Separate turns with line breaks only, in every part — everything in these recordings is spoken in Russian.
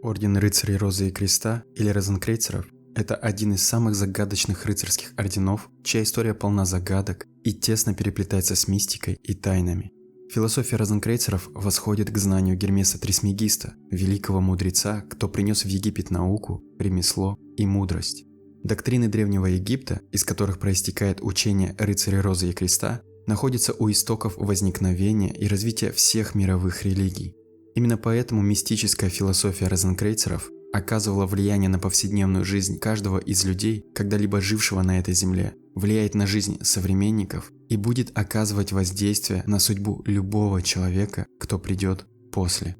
Орден рыцарей Розы и Креста или розенкрейцеров – это один из самых загадочных рыцарских орденов, чья история полна загадок и тесно переплетается с мистикой и тайнами. Философия розенкрейцеров восходит к знанию Гермеса Трисмегиста, великого мудреца, кто принес в Египет науку, ремесло и мудрость. Доктрины Древнего Египта, из которых проистекает учение рыцарей Розы и Креста, находятся у истоков возникновения и развития всех мировых религий. Именно поэтому мистическая философия розенкрейцеров оказывала влияние на повседневную жизнь каждого из людей, когда-либо жившего на этой земле, влияет на жизнь современников и будет оказывать воздействие на судьбу любого человека, кто придет после.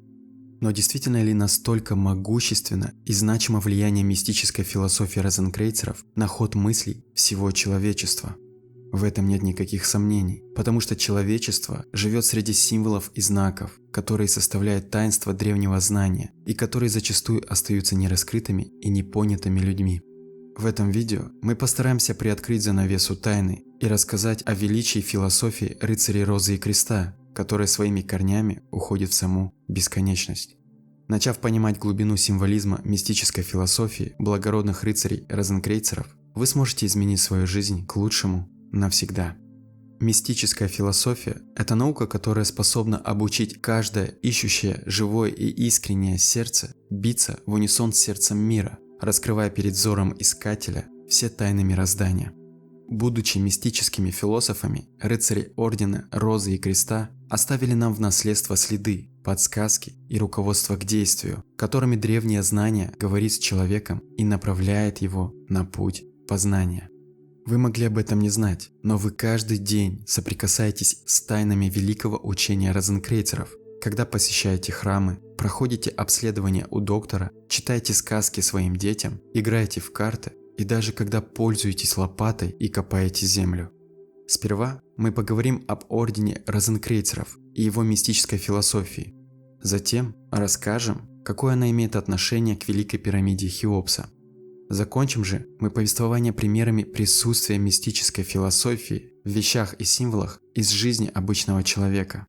Но действительно ли настолько могущественно и значимо влияние мистической философии розенкрейцеров на ход мыслей всего человечества? В этом нет никаких сомнений, потому что человечество живет среди символов и знаков, которые составляют таинство древнего знания и которые зачастую остаются нераскрытыми и непонятыми людьми. В этом видео мы постараемся приоткрыть занавесу тайны и рассказать о величии философии рыцарей Розы и Креста, которая своими корнями уходит в саму бесконечность. Начав понимать глубину символизма мистической философии благородных рыцарей розенкрейцеров, вы сможете изменить свою жизнь к лучшему навсегда. Мистическая философия – это наука, которая способна обучить каждое ищущее живое и искреннее сердце биться в унисон с сердцем мира, раскрывая перед взором искателя все тайны мироздания. Будучи мистическими философами, рыцари Ордена Розы и Креста оставили нам в наследство следы, подсказки и руководство к действию, которыми древнее знание говорит с человеком и направляет его на путь познания. Вы могли об этом не знать, но вы каждый день соприкасаетесь с тайнами великого учения розенкрейцеров, когда посещаете храмы, проходите обследование у доктора, читаете сказки своим детям, играете в карты и даже когда пользуетесь лопатой и копаете землю. Сперва мы поговорим об ордене розенкрейцеров и его мистической философии. Затем расскажем, какое она имеет отношение к Великой пирамиде Хеопса. Закончим же мы повествование примерами присутствия мистической философии в вещах и символах из жизни обычного человека.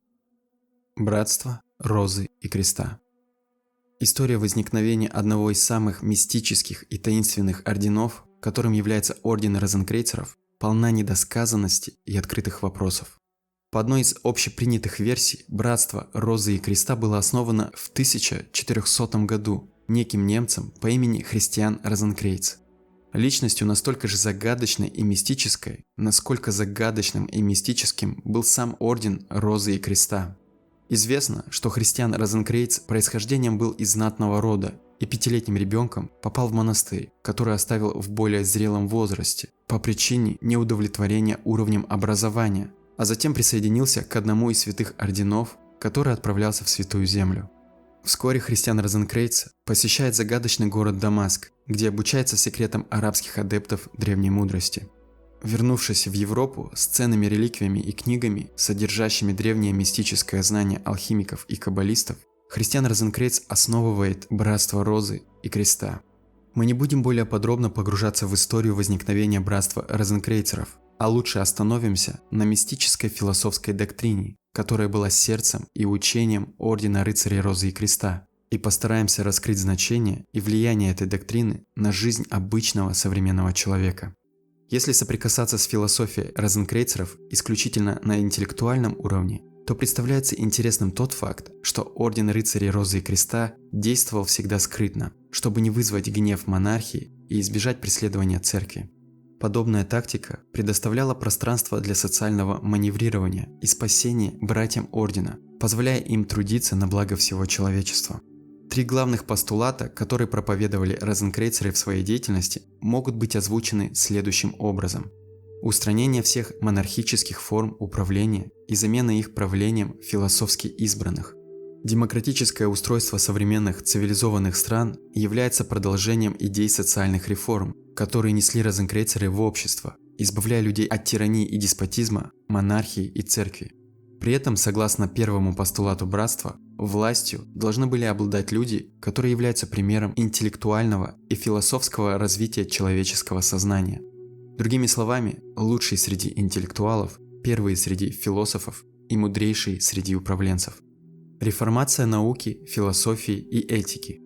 Братство Розы и Креста. История возникновения одного из самых мистических и таинственных орденов, которым является Орден розенкрейцеров, полна недосказанности и открытых вопросов. По одной из общепринятых версий, Братство Розы и Креста было основано в 1400 году неким немцем по имени Христиан Розенкрейц. Личностью настолько же загадочной и мистической, насколько загадочным и мистическим был сам Орден Розы и Креста. Известно, что Христиан Розенкрейц происхождением был из знатного рода и 5-летним ребенком попал в монастырь, который оставил в более зрелом возрасте по причине неудовлетворения уровнем образования, а затем присоединился к одному из святых орденов, который отправлялся в Святую Землю. Вскоре Христиан Розенкрейц посещает загадочный город Дамаск, где обучается секретам арабских адептов древней мудрости. Вернувшись в Европу с ценными реликвиями и книгами, содержащими древнее мистическое знание алхимиков и каббалистов, Христиан Розенкрейц основывает Братство Розы и Креста. Мы не будем более подробно погружаться в историю возникновения Братства розенкрейцеров, а лучше остановимся на мистической философской доктрине, которая была сердцем и учением Ордена рыцарей Розы и Креста, и постараемся раскрыть значение и влияние этой доктрины на жизнь обычного современного человека. Если соприкасаться с философией розенкрейцеров исключительно на интеллектуальном уровне, то представляется интересным тот факт, что Орден рыцарей Розы и Креста действовал всегда скрытно, чтобы не вызвать гнев монархии и избежать преследования церкви. Подобная тактика предоставляла пространство для социального маневрирования и спасения братьям Ордена, позволяя им трудиться на благо всего человечества. 3 главных постулата, которые проповедовали розенкрейцеры в своей деятельности, могут быть озвучены следующим образом. Устранение всех монархических форм управления и замена их правлением философски избранных. Демократическое устройство современных цивилизованных стран является продолжением идей социальных реформ, которые несли розенкрейцеры в общество, избавляя людей от тирании и деспотизма, монархии и церкви. При этом, согласно первому постулату братства, властью должны были обладать люди, которые являются примером интеллектуального и философского развития человеческого сознания. Другими словами, лучшие среди интеллектуалов, первые среди философов и мудрейшие среди управленцев. Реформация науки, философии и этики.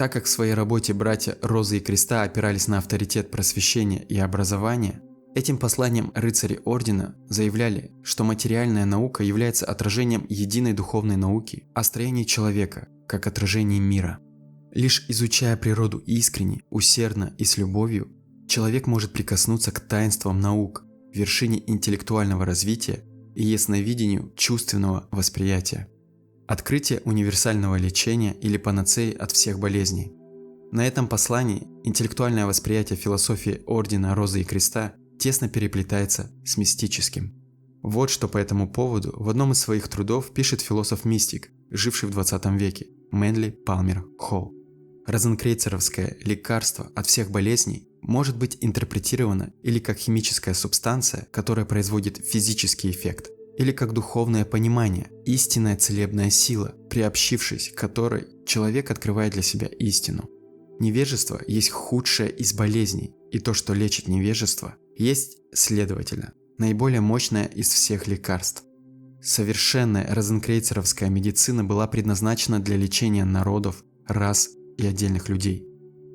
Так как в своей работе братья Розы и Креста опирались на авторитет просвещения и образования, этим посланием рыцари Ордена заявляли, что материальная наука является отражением единой духовной науки о строении человека, как отражении мира. Лишь изучая природу искренне, усердно и с любовью, человек может прикоснуться к таинствам наук, вершине интеллектуального развития и ясновидению чувственного восприятия. Открытие универсального лечения или панацеи от всех болезней. На этом послании интеллектуальное восприятие философии Ордена Розы и Креста тесно переплетается с мистическим. Вот что по этому поводу в одном из своих трудов пишет философ-мистик, живший в 20 веке, Мэнли Палмер Холл. Розенкрейцеровское лекарство от всех болезней может быть интерпретировано или как химическая субстанция, которая производит физический эффект, или как духовное понимание, истинная целебная сила, приобщившись к которой человек открывает для себя истину. Невежество есть худшее из болезней, и то, что лечит невежество, есть, следовательно, наиболее мощное из всех лекарств. Совершенная розенкрейцеровская медицина была предназначена для лечения народов, рас и отдельных людей.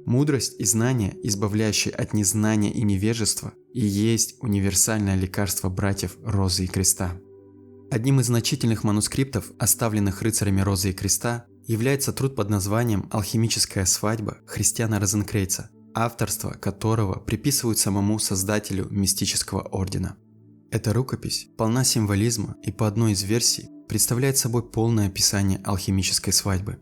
Мудрость и знание, избавляющие от незнания и невежества, и есть универсальное лекарство братьев Розы и Креста. Одним из значительных манускриптов, оставленных рыцарями Розы и Креста, является труд под названием «Алхимическая свадьба» Христиана Розенкрейца, авторство которого приписывают самому создателю мистического ордена. Эта рукопись полна символизма и по одной из версий представляет собой полное описание алхимической свадьбы.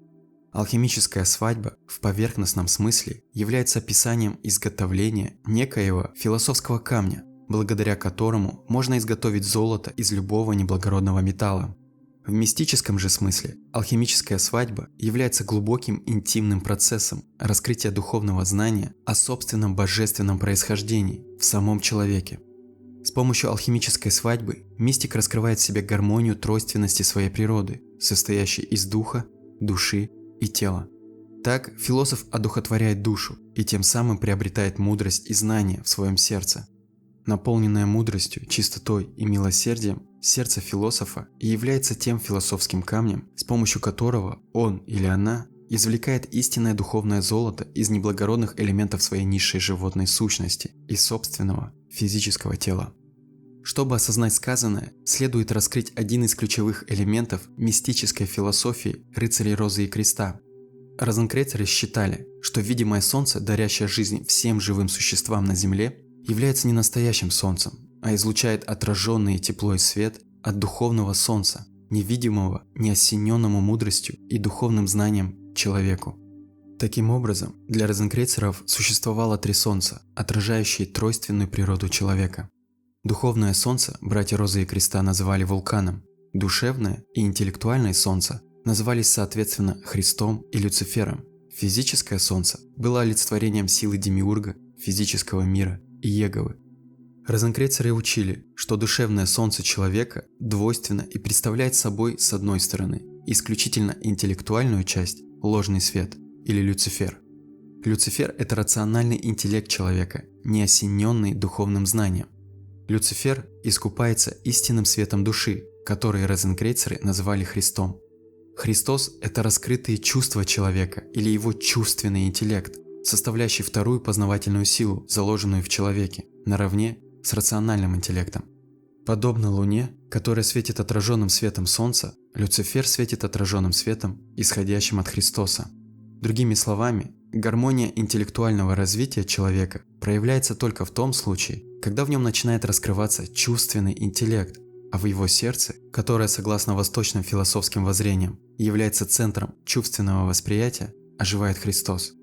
Алхимическая свадьба в поверхностном смысле является описанием изготовления некоего философского камня, благодаря которому можно изготовить золото из любого неблагородного металла. В мистическом же смысле алхимическая свадьба является глубоким интимным процессом раскрытия духовного знания о собственном божественном происхождении в самом человеке. С помощью алхимической свадьбы мистик раскрывает в себе гармонию тройственности своей природы, состоящей из духа, души и тела. Так философ одухотворяет душу и тем самым приобретает мудрость и знание в своем сердце. Наполненное мудростью, чистотой и милосердием, сердце философа и является тем философским камнем, с помощью которого он или она извлекает истинное духовное золото из неблагородных элементов своей низшей животной сущности и собственного физического тела. Чтобы осознать сказанное, следует раскрыть один из ключевых элементов мистической философии рыцарей Розы и Креста. Розенкрейцеры считали, что видимое солнце, дарящее жизнь всем живым существам на Земле, является не настоящим солнцем, а излучает отраженный тепло и свет от духовного солнца, невидимого, неосененному мудростью и духовным знанием человеку. Таким образом, для розенкрейцеров существовало три солнца, отражающие тройственную природу человека. Духовное солнце братья Розы и Креста называли вулканом, душевное и интеллектуальное солнце назывались соответственно Христом и Люцифером. Физическое солнце было олицетворением силы Демиурга, физического мира и Еговы. Розенкрейцеры учили, что душевное солнце человека двойственно и представляет собой, с одной стороны, исключительно интеллектуальную часть, ложный свет, или Люцифер. Люцифер – это рациональный интеллект человека, не осененный духовным знанием. Люцифер искупается истинным светом души, который розенкрейцеры называли Христом. Христос – это раскрытые чувства человека или его чувственный интеллект, составляющий вторую познавательную силу, заложенную в человеке, наравне с рациональным интеллектом. Подобно Луне, которая светит отраженным светом Солнца, Люцифер светит отраженным светом, исходящим от Христоса. Другими словами, гармония интеллектуального развития человека проявляется только в том случае, когда в нем начинает раскрываться чувственный интеллект, а в его сердце, которое, согласно восточным философским воззрениям, является центром чувственного восприятия, оживает Христос.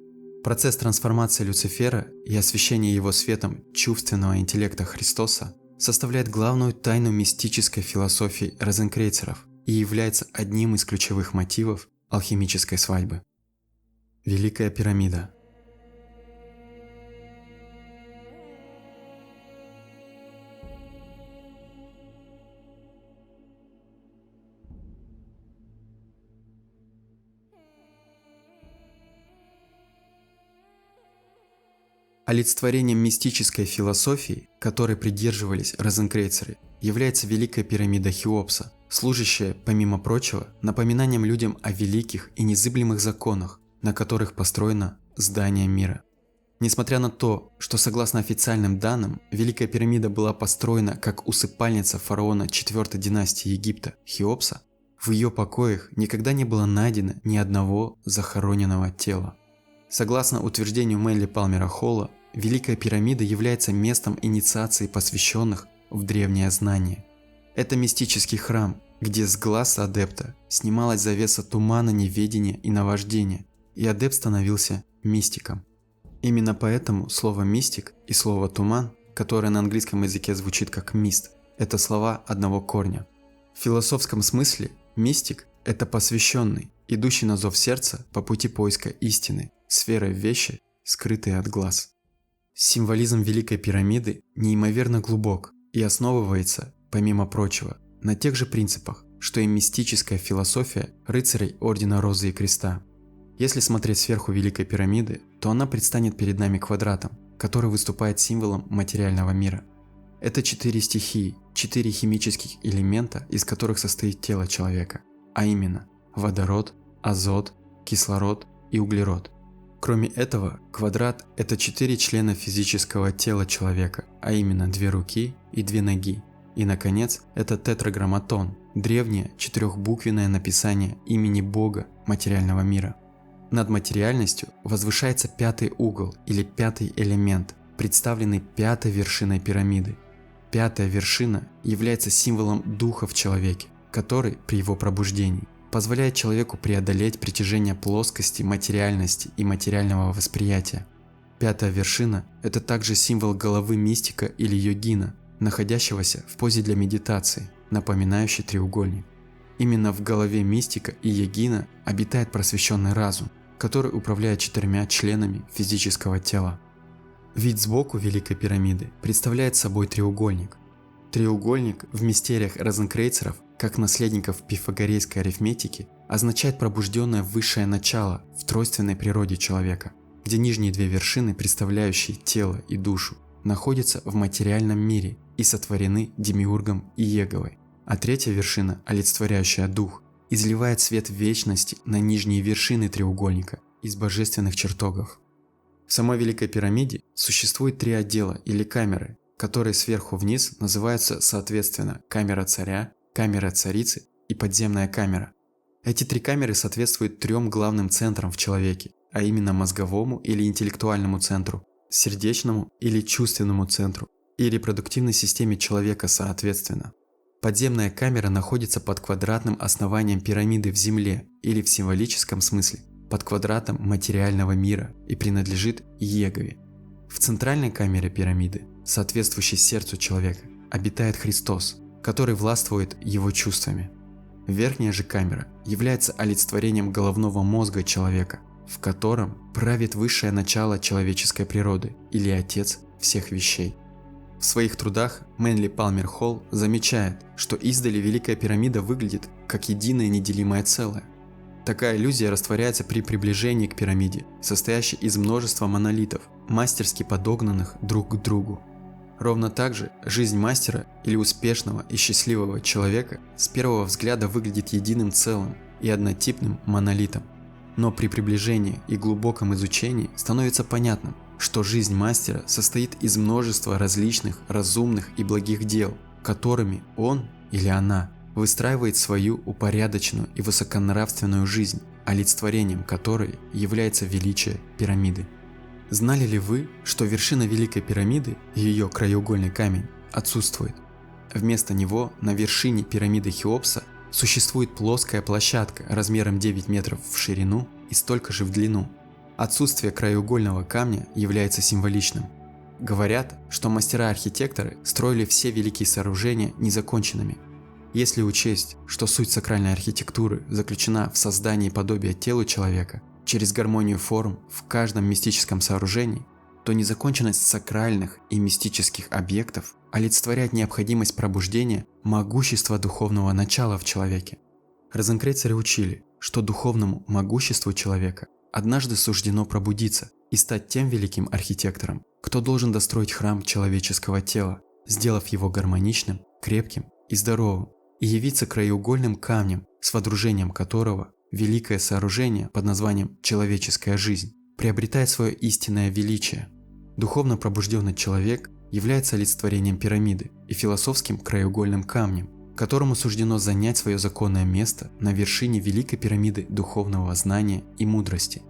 Процесс трансформации Люцифера и освещения его светом чувственного интеллекта Христоса составляет главную тайну мистической философии розенкрейцеров и является одним из ключевых мотивов алхимической свадьбы. Великая пирамида. Олицетворением мистической философии, которой придерживались розенкрейцеры, является Великая пирамида Хеопса, служащая, помимо прочего, напоминанием людям о великих и незыблемых законах, на которых построено здание мира. Несмотря на то, что согласно официальным данным, Великая пирамида была построена как усыпальница фараона 4-й династии Египта Хеопса, в ее покоях никогда не было найдено ни одного захороненного тела. Согласно утверждению Мэнли Палмера Холла, Великая пирамида является местом инициации посвященных в древнее знание. Это мистический храм, где с глаз адепта снималась завеса тумана неведения и наваждения, и адепт становился мистиком. Именно поэтому слово «мистик» и слово «туман», которое на английском языке звучит как «мист», это слова одного корня. В философском смысле мистик – это посвященный, идущий на зов сердца по пути поиска истины, сферы вещи, скрытые от глаз. Символизм Великой пирамиды неимоверно глубок и основывается, помимо прочего, на тех же принципах, что и мистическая философия рыцарей Ордена Розы и Креста. Если смотреть сверху Великой пирамиды, то она предстанет перед нами квадратом, который выступает символом материального мира. Это 4 стихии, 4 химических элемента, из которых состоит тело человека, а именно водород, азот, кислород и углерод. Кроме этого, квадрат – это 4 члена физического тела человека, а именно 2 руки и 2 ноги. И, наконец, это тетраграмматон – древнее 4-буквенное написание имени Бога материального мира. Над материальностью возвышается 5-й угол или 5-й элемент, представленный 5-й вершиной пирамиды. 5-я вершина является символом духа в человеке, который при его пробуждении позволяет человеку преодолеть притяжение плоскости материальности и материального восприятия. 5-я вершина – это также символ головы мистика или йогина, находящегося в позе для медитации, напоминающей треугольник. Именно в голове мистика и йогина обитает просвещенный разум, который управляет 4 членами физического тела. Вид сбоку Великой пирамиды представляет собой треугольник. Треугольник в мистериях розенкрейцеров, как наследников пифагорейской арифметики, означает пробужденное высшее начало в тройственной природе человека, где нижние 2 вершины, представляющие тело и душу, находятся в материальном мире и сотворены демиургом Иеговой, а 3-я вершина, олицетворяющая дух, изливает свет вечности на нижние вершины треугольника из божественных чертогов. В самой Великой пирамиде существует 3 отдела или камеры, которые сверху вниз называются соответственно камера царя, камера царицы и подземная камера. Эти 3 камеры соответствуют 3 главным центрам в человеке, а именно мозговому или интеллектуальному центру, сердечному или чувственному центру и репродуктивной системе человека соответственно. Подземная камера находится под квадратным основанием пирамиды в земле или в символическом смысле под квадратом материального мира и принадлежит Иегове. В центральной камере пирамиды, соответствующей сердцу человека, обитает Христос, который властвует его чувствами. Верхняя же камера является олицетворением головного мозга человека, в котором правит высшее начало человеческой природы или Отец всех вещей. В своих трудах Мэнли Палмер Холл замечает, что издали Великая пирамида выглядит как единое неделимое целое. Такая иллюзия растворяется при приближении к пирамиде, состоящей из множества монолитов, мастерски подогнанных друг к другу. Ровно так же жизнь мастера или успешного и счастливого человека с первого взгляда выглядит единым целым и однотипным монолитом. Но при приближении и глубоком изучении становится понятным, что жизнь мастера состоит из множества различных, разумных и благих дел, которыми он или она выстраивает свою упорядоченную и высоконравственную жизнь, олицетворением которой является величие пирамиды. Знали ли вы, что вершина Великой пирамиды и ее краеугольный камень отсутствует? Вместо него на вершине пирамиды Хеопса существует плоская площадка размером 9 метров в ширину и столько же в длину. Отсутствие краеугольного камня является символичным. Говорят, что мастера-архитекторы строили все великие сооружения незаконченными. Если учесть, что суть сакральной архитектуры заключена в создании подобия телу человека через гармонию форм в каждом мистическом сооружении, то незаконченность сакральных и мистических объектов олицетворяет необходимость пробуждения могущества духовного начала в человеке. Розенкрейцеры учили, что духовному могуществу человека однажды суждено пробудиться и стать тем великим архитектором, кто должен достроить храм человеческого тела, сделав его гармоничным, крепким и здоровым, и явиться краеугольным камнем, с водружением которого великое сооружение под названием «человеческая жизнь» приобретает свое истинное величие. Духовно пробужденный человек является олицетворением пирамиды и философским краеугольным камнем, которому суждено занять свое законное место на вершине великой пирамиды духовного знания и мудрости.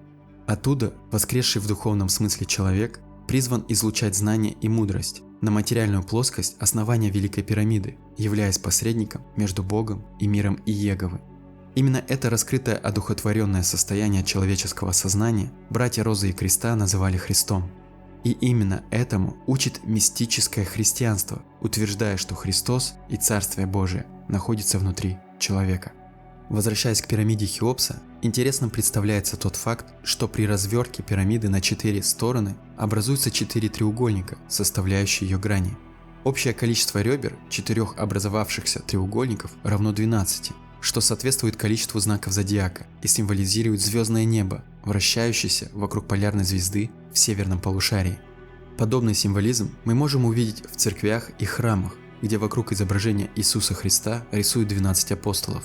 Оттуда воскресший в духовном смысле человек призван излучать знание и мудрость на материальную плоскость основания великой пирамиды, являясь посредником между Богом и миром Иеговы. Именно это раскрытое одухотворенное состояние человеческого сознания братья Розы и Креста называли Христом. И именно этому учит мистическое христианство, утверждая, что Христос и Царствие Божие находятся внутри человека. Возвращаясь к пирамиде Хеопса, интересным представляется тот факт, что при развертке пирамиды на 4 стороны образуются 4 треугольника, составляющие ее грани. Общее количество ребер 4 образовавшихся треугольников равно 12, что соответствует количеству знаков зодиака и символизирует звездное небо, вращающееся вокруг полярной звезды в северном полушарии. Подобный символизм мы можем увидеть в церквях и храмах, где вокруг изображения Иисуса Христа рисуют 12 апостолов.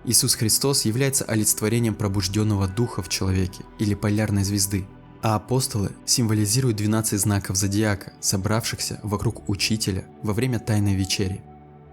Иисус Христос является олицетворением пробужденного духа в человеке или полярной звезды, а апостолы символизируют 12 знаков зодиака, собравшихся вокруг Учителя во время Тайной вечери.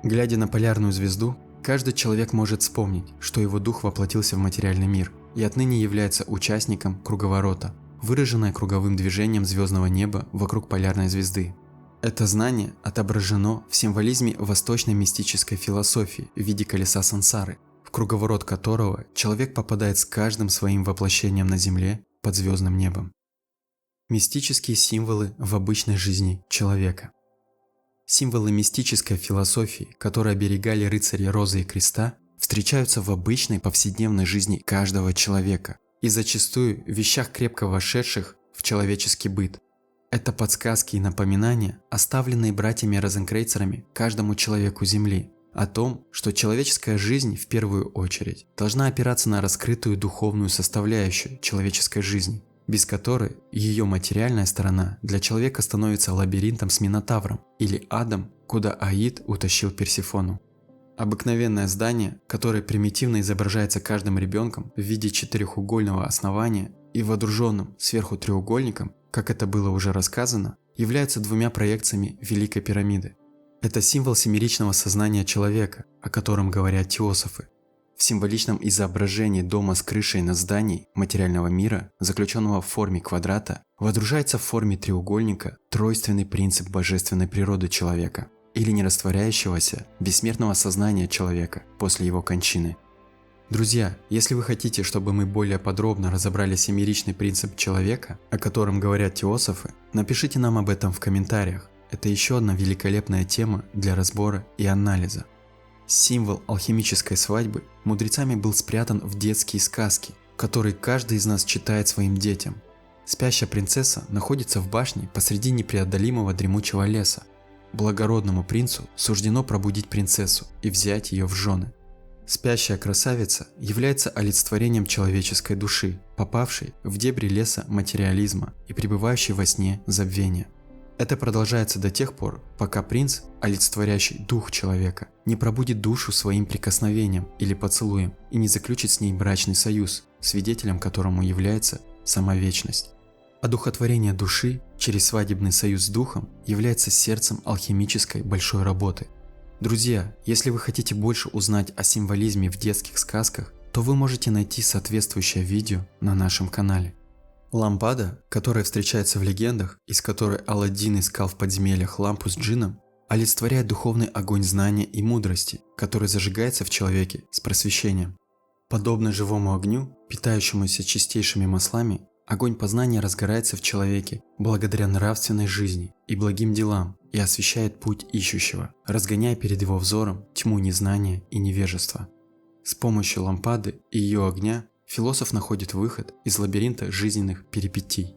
Глядя на полярную звезду, каждый человек может вспомнить, что его дух воплотился в материальный мир и отныне является участником круговорота, выраженное круговым движением звездного неба вокруг полярной звезды. Это знание отображено в символизме восточной мистической философии в виде колеса сансары, в круговорот которого человек попадает с каждым своим воплощением на земле под звездным небом. Мистические символы в обычной жизни человека. Символы мистической философии, которые оберегали рыцари Розы и Креста, встречаются в обычной повседневной жизни каждого человека и зачастую в вещах, крепко вошедших в человеческий быт. Это подсказки и напоминания, оставленные братьями Розенкрейцерами каждому человеку Земли, о том, что человеческая жизнь в первую очередь должна опираться на раскрытую духовную составляющую человеческой жизни, без которой ее материальная сторона для человека становится лабиринтом с Минотавром или адом, куда Аид утащил Персефону. Обыкновенное здание, которое примитивно изображается каждым ребенком в виде четырехугольного основания и водруженным сверху треугольником, как это было уже рассказано, является двумя проекциями Великой пирамиды. Это символ семеричного сознания человека, о котором говорят теософы. В символичном изображении дома с крышей над зданием материального мира, заключенного в форме квадрата, водружается в форме треугольника тройственный принцип божественной природы человека или нерастворяющегося бессмертного сознания человека после его кончины. Друзья, если вы хотите, чтобы мы более подробно разобрали семеричный принцип человека, о котором говорят теософы, напишите нам об этом в комментариях. Это еще одна великолепная тема для разбора и анализа. Символ алхимической свадьбы мудрецами был спрятан в детские сказки, которые каждый из нас читает своим детям. Спящая принцесса находится в башне посреди непреодолимого дремучего леса. Благородному принцу суждено пробудить принцессу и взять ее в жены. Спящая красавица является олицетворением человеческой души, попавшей в дебри леса материализма и пребывающей во сне забвения. Это продолжается до тех пор, пока принц, олицетворяющий дух человека, не пробудит душу своим прикосновением или поцелуем и не заключит с ней брачный союз, свидетелем которому является сама вечность. Одухотворение души через свадебный союз с духом является сердцем алхимической большой работы. Друзья, если вы хотите больше узнать о символизме в детских сказках, то вы можете найти соответствующее видео на нашем канале. Лампада, которая встречается в легендах, из которой Аладдин искал в подземельях лампу с джинном, олицетворяет духовный огонь знания и мудрости, который зажигается в человеке с просвещением. Подобно живому огню, питающемуся чистейшими маслами, огонь познания разгорается в человеке благодаря нравственной жизни и благим делам и освещает путь ищущего, разгоняя перед его взором тьму незнания и невежества. С помощью лампады и ее огня философ находит выход из лабиринта жизненных перипетий.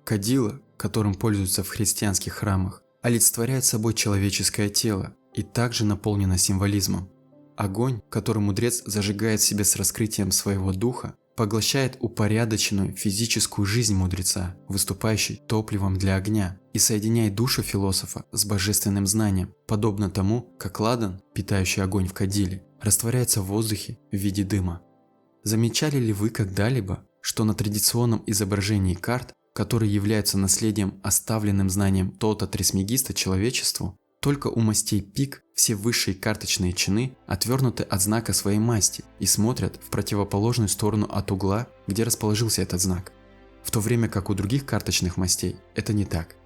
Кадила, которым пользуются в христианских храмах, олицетворяет собой человеческое тело и также наполнено символизмом. Огонь, который мудрец зажигает в себе с раскрытием своего духа, поглощает упорядоченную физическую жизнь мудреца, выступающей топливом для огня, и соединяет душу философа с божественным знанием, подобно тому, как ладан, питающий огонь в кадиле, растворяется в воздухе в виде дыма. Замечали ли вы когда-либо, что на традиционном изображении карт, которые являются наследием, оставленным знанием Тота Трисмегиста человечеству, только у мастей пик все высшие карточные чины отвернуты от знака своей масти и смотрят в противоположную сторону от угла, где расположился этот знак, в то время как у других карточных мастей это не так.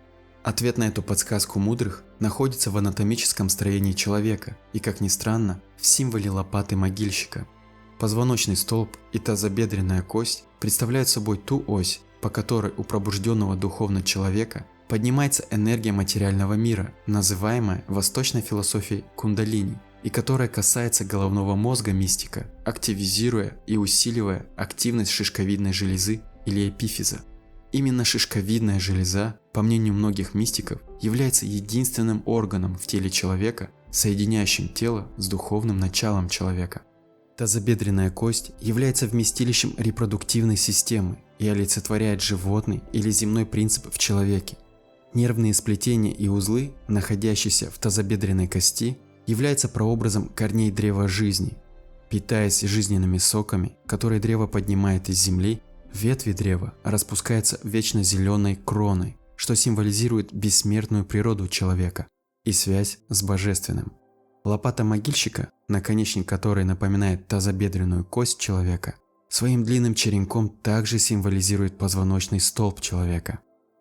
Ответ на эту подсказку мудрых находится в анатомическом строении человека и, как ни странно, в символе лопаты могильщика. Позвоночный столб и тазобедренная кость представляют собой ту ось, по которой у пробужденного духовно человека поднимается энергия материального мира, называемая в восточной философии кундалини, и которая касается головного мозга мистика, активизируя и усиливая активность шишковидной железы или эпифиза. Именно шишковидная железа, по мнению многих мистиков, является единственным органом в теле человека, соединяющим тело с духовным началом человека. Тазобедренная кость является вместилищем репродуктивной системы и олицетворяет животный или земной принцип в человеке. Нервные сплетения и узлы, находящиеся в тазобедренной кости, являются прообразом корней древа жизни. Питаясь жизненными соками, которые древо поднимает из земли, ветви древа распускаются вечно зеленой кроной, что символизирует бессмертную природу человека и связь с божественным. Лопата могильщика, наконечник которой напоминает тазобедренную кость человека, своим длинным черенком также символизирует позвоночный столб человека.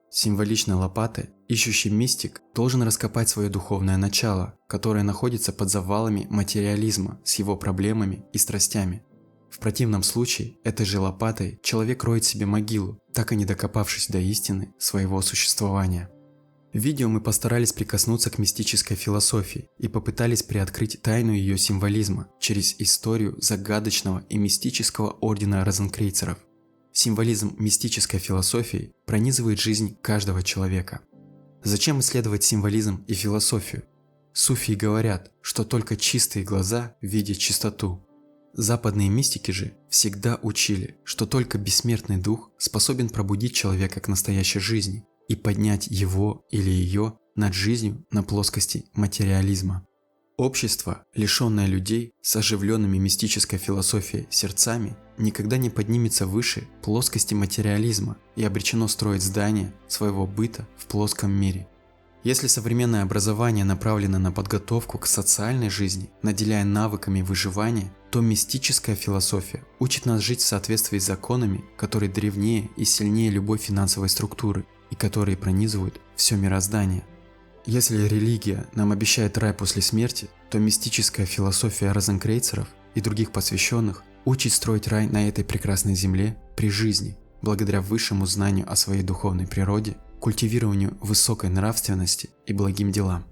Символично лопаты, ищущий мистик должен раскопать свое духовное начало, которое находится под завалами материализма с его проблемами и страстями. В противном случае этой же лопатой человек роет себе могилу, так и не докопавшись до истины своего существования. В видео мы постарались прикоснуться к мистической философии и попытались приоткрыть тайну ее символизма через историю загадочного и мистического ордена розенкрейцеров. Символизм мистической философии пронизывает жизнь каждого человека. Зачем исследовать символизм и философию? Суфии говорят, что только чистые глаза видят чистоту. Западные мистики же всегда учили, что только бессмертный дух способен пробудить человека к настоящей жизни и поднять его или ее над жизнью на плоскости материализма. Общество, лишенное людей с оживленными мистической философией сердцами, никогда не поднимется выше плоскости материализма и обречено строить здания своего быта в плоском мире. Если современное образование направлено на подготовку к социальной жизни, наделяя навыками выживания, то мистическая философия учит нас жить в соответствии с законами, которые древнее и сильнее любой финансовой структуры и которые пронизывают все мироздание. Если религия нам обещает рай после смерти, то мистическая философия розенкрейцеров и других посвященных учит строить рай на этой прекрасной земле при жизни, благодаря высшему знанию о своей духовной природе, культивированию высокой нравственности и благим делам.